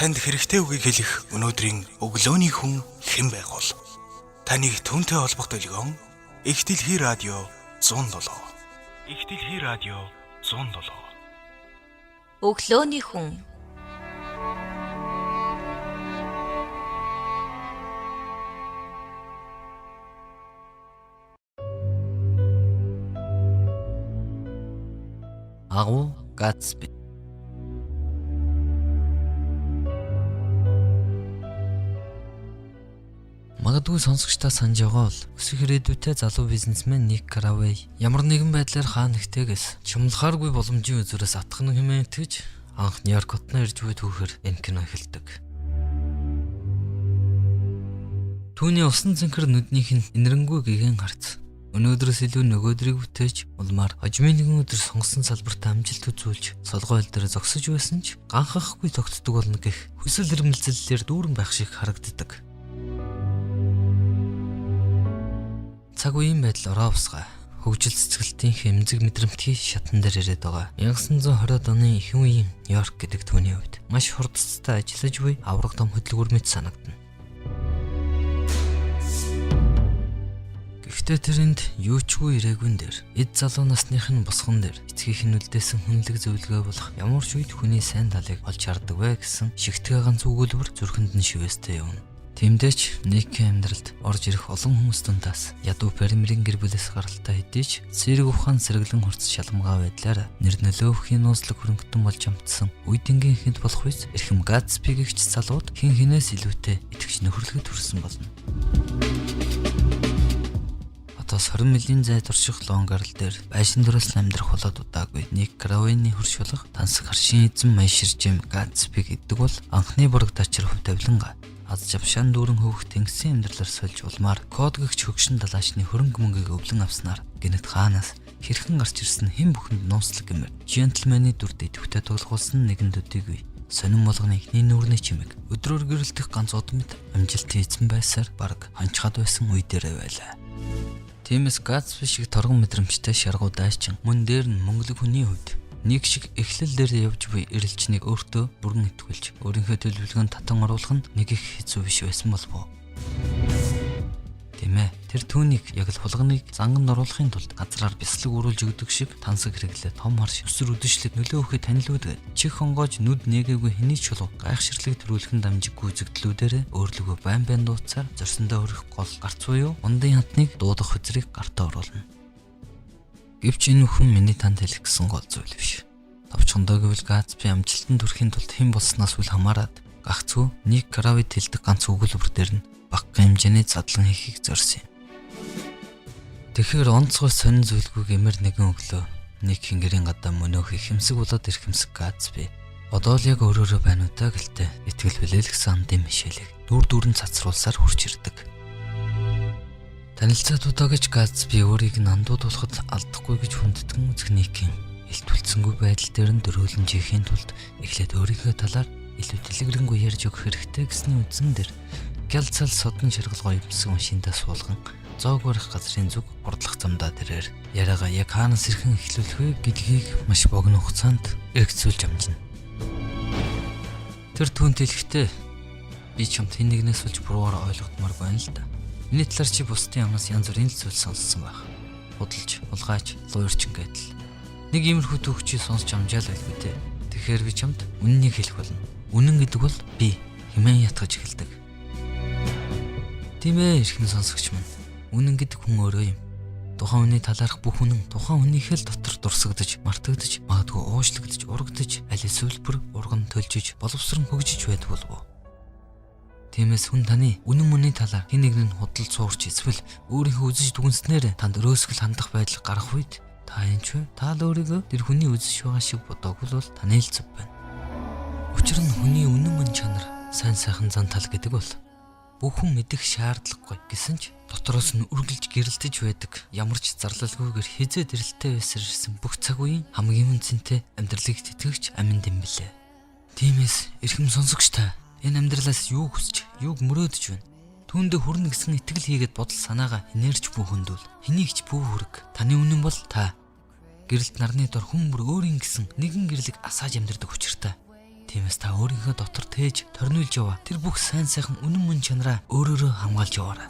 Танд хэрэгтэй үгийг хэлэх өнөөдрийн өглөөний хүн хэн байх бол? Таныг түүнтэй холбох төлгөөн Их дэлхий радио 107. Их дэлхий радио 107. Өглөөний хүн. Агуу Гатсби. Магадгүй сонсогчдаа санаж байгаа бол өсвөх ирээдүйтэй залуу бизнесмен Ник Каравей ямар нэгэн байдлаар хаа нэгтэйгээс чумлахааргүй боломжийн үзүүрээс атгах нь хэмээн итгэж анх Нью-Йорк хотноо ирж буй түүхээр энэ кино эхэлдэг. Түүний усан цэнхэр нүднийх нь инэрэнгүй гэгэн харц. Өнөөдрөөс илүү нөгөөдрийг бүтээж улмаар хожимын нэгэн өдөр сонгосон салбарт амжилт үзүүлж солгойл дээр зогсож байсан ч ганхахгүй тогтдог болно гэх хүсэл эрмэлзлэлээр дүүрэн байх шиг харагддаг. Цаг үеийн байдал ороовсгай хөгжил цэцгэлтийн хэмзэг мэдрэмтгий шатан дээр ирээд байгаа. 1920-ад оны ихэнх үеийн Нью-Йорк гэдэг түүний хувьд маш хурдцтай ажиллаж буй авраг том хөдөлгүүр мэт санагдана. Гэхдээ тэрэнд юу ч үгүй ирээгүн дээр эд залуу насных нь босгон дээр эцгийнх нь үлдээсэн хүнлэг зөвлөгөө болох ямар ч үед хүний сайн талыг олж хардаг вэ гэсэн шигтгэн ганц өгүүлбэр зүрхэнд нь шивэстэй явна. Тиймдээч Никийн амьдралд орж ирэх олон хүмүүс дундаас ядуу Пермерийн гэр бүлээс гаралтай хэдийч цэрэг ухаан сэргэлэн хурц шалмгаа байдлаар нэр нөлөөвхийн нууцлаг хөрөнгөтөн болж амтсан үеийнгийн хэд болох үс эрхэм Гатсби гэгч залууд хэн хинээс илүүтэй итгэж нөхөрлөхөд хүрсэн болно. Отоос 20 милийн зай турших Лонг Айленд дээр байшин дөрөс амьдрах болоод удаагүй Ник Каравейний хөрш болох тансаг харшийн эзэн Майширжим Гатсби гэдэг бол анхны бураг дачир хөв тавиланга аз жавшаан дүүрэн хөвөх тэнгисийн амьдралаар сольж улмаар код гэгч хөгшин далаачны хөрөнгө мөнгийг өвлөн авснаар гэнэт хаанаас хэрхэн гарч ирсэн хэн бүхэнд нууцлаг гэмээр джентльмений дүрд идэвхтэй тулгуулсан нэгэн төдийгүй сонин болгоны ихний нүүрний чимэг өдрөөр гэрэлтэх ганц удам мэд амжилтын эзэн байсаар бараг хончхад байсан үе дээрээ байлаа. Тиймээс Гатсби шиг торгон мэдрэмжтэй шаргуу дайчин мөн дээр нь мөнгөлөг хүний хувьд нэг шиг эхлэл дээр явж буй эрэлчнийг өөртөө бүрэн итгүүлж өөрийнхөө төлөвлөгөөнд татан оруулах нь нэг их хэцүү биш байсан болов уу? Тийм ээ. Тэр түүнийг яг л хулганыг занганд оруулахын тулд газраар бяцлаг өрүүлж өгдөг шиг тансаг хэрэглээ том харш өсөр үдэшлэг нөлөөхөд танилуд чих хонгоож нүд нээгээгүй хэний ч чулуу гайхширлыг төрүүлхэн дамжиггүй үзэгдлүүдээр өөрлөгөө байн дууцаар зорсондоо өрөх гол гарц буюу ундын хатныг дуудах хөзрийг гартаа оруулна. Гэвч энэ бүхэн миний танд хэлэх гэсэн гол зүйл биш. Товчхондоо гэвэл Гатсби амжилтанд хүрэхийн тулд хэн болсноос үл хамааран гагцгүй Ник Каравейд хэлдэг ганц өгүүлбэр дээр нь багахан хэмжээний задлан хийхийг зорьсон юм. Тэгэхээр онцгой сонин зүйлгүй гэмээр нэгэн өглөө Никийн гэрийн гадаа мөнөөх ихэмсэг болоод эрхэмсэг Гатсби одоо л яг өөрөөрөө байна уу та гэлтэй итгэл хүлээлгсэн андын мишэлийг дүүрэн цацруулсаар хурж ирдэг. Танилцаатуудаа гэж Гатсби өөрийг нь андуудуулахад алдахгүй гэж хүндтгэн үзэх Никийн илт үлдсэнгүй байдал дээр нь дөрүүлэн жихийн тулд эхлээд өөрийнхөө талаар илүү дэлгэрэнгүй ярьж өгөх хэрэгтэй гэсний үндсэн дээр гялцал содон ширгалгоо юмсан машинтаа суулган зоог барих газрын зүг урдлах замдаа тэрээр яриагаа яг хаанаас ирхэн эхлүүлэх вэ гэдгийг маш богино хугацаанд эргэцүүлж амжина. Тэр түүнд хэлэхдээ би чамд хэн нэгнээс болж буруугаар ойлгодмоор байна л да. Миний талаар чи бусдын амнаас янз бүрийн зүйл сонссон байх. Худалж, улгаач, луурчин гэдэл. Нэг иймэрхүү төгчийг сонсч амжаал байлгүй дээ. Тэгэхээр би чамд үннийг хэлэх болно. Үнэн гэдэг бол би хэмээн ятгаж эхэлдэг. Тийм ээ, эрхэм сонсогч минь. Үнэн гэдэг хүн өөрөө юм. Тухайн хүний талаарх бүх үнэн тухайн хүнийхээ л дотор дурсагдж, мартагдж, магадгүй уушлагдж, урагдж, аль эсвэл бүр урган төлжиж, боловсрон хөгжиж байдаг болов уу? Тиймээс хүн таны үнэн мөний талаар хэн нэг нь худал цуурч эсвэл өөрийнхөө үзэж дүгнснээр танд өрөөсгөл хандах байдал гарах үед та энэ ч вэ? Та л өөрийгөө тэр хүний үзэж байгаа шиг бодоогүй бол таны л зөв байна. Учир нь хүний үнэн мөн чанар сайн сайхан зан тал гэдэг бол бүх хүн мэдэх шаардлагагүй гэсэн ч дотроос нь үргэлж гэрэлтэж байдаг ямар ч зарлалгүйгээр хизээ дэрэлтэй байсаар ирсэн бүх цаг үеийн хамгийн үнцэнтэй амьдралыг тэтгэгч аминд юм билээ. Тиймээс эрхэм сонсогч та энэ амьдралаас юу хүсч, юуг мөрөөдөж байна? Түүндээ хүрнэ гэсэн итгэл хийгээд бодол санаагаа хинээрч бүхэндүүл. Хэнийгч бүү хүрэг. Таны үнэн бол та. Гэрэлт нарны дор хүн бүр өөрийн гэсэн нэгэн гэрлэг асааж амьдрдаг учиртай. Тиймээс та өөрийнхөө дотор тээж торниулж яваа. Тэр бүх сайн сайхан үнэн мөн чанараа өөрөөрөө хамгаалж яваарай.